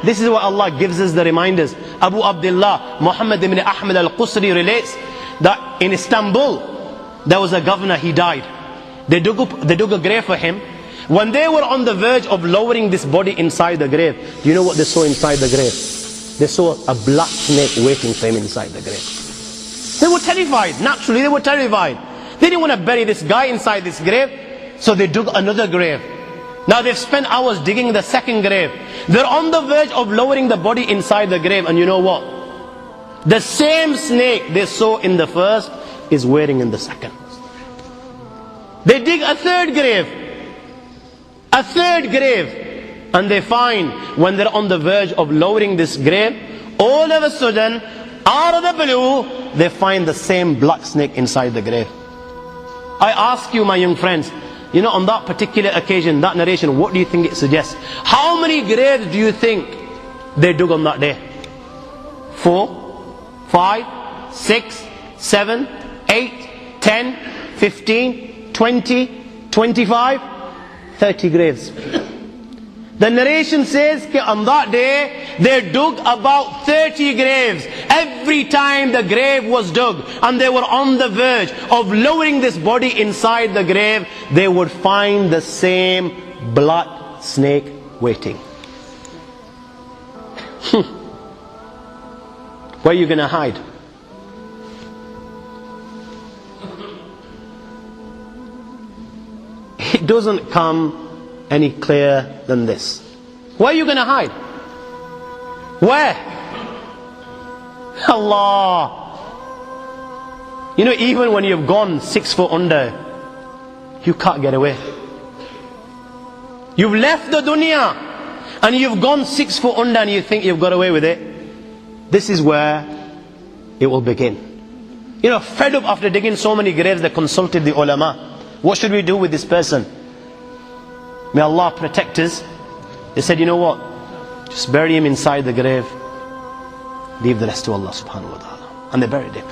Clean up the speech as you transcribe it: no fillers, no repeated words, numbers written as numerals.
This is what Allah gives us the reminders. Abu Abdullah Muhammad ibn Ahmad al-Qusri relates that in Istanbul there was a governor, he died. They dug a grave for him. When they were on the verge of lowering this body inside the grave, do you know what they saw inside the grave? They saw a black snake waiting for him inside the grave. They were terrified. Naturally, they were terrified. They didn't want to bury this guy inside this grave, so they dug another grave. Now they've spent hours digging the second grave. They're on the verge of lowering the body inside the grave, and you know what? The same snake they saw in the first is waiting in the second. They dig a third grave. A third grave. And they find, when they're on the verge of lowering this grave, all of a sudden, out of the blue, they find the same black snake inside the grave. I ask you, my young friends, you know, on that particular occasion, that narration, what do you think it suggests? How many graves do you think they dug on that day? 4, 5, 6, 7, 8, 10, 15, 20, 25, 30 graves. The narration says that on that day they dug about 30 graves. Every time the grave was dug and they were on the verge of lowering this body inside the grave, they would find the same black snake waiting. Where are you going to hide? It doesn't come any clearer than this. Where are you going to hide? Where? Allah. You know, even when you've gone 6 foot under, you can't get away. You've left the dunya and you've gone 6 foot under and you think you've got away with it. This is where it will begin. You know, fed up after digging so many graves, they consulted the ulama. What should we do with this person? May Allah protect us. They said, you know what? Just bury him inside the grave. Leave the rest to Allah subhanahu wa ta'ala. And they buried him.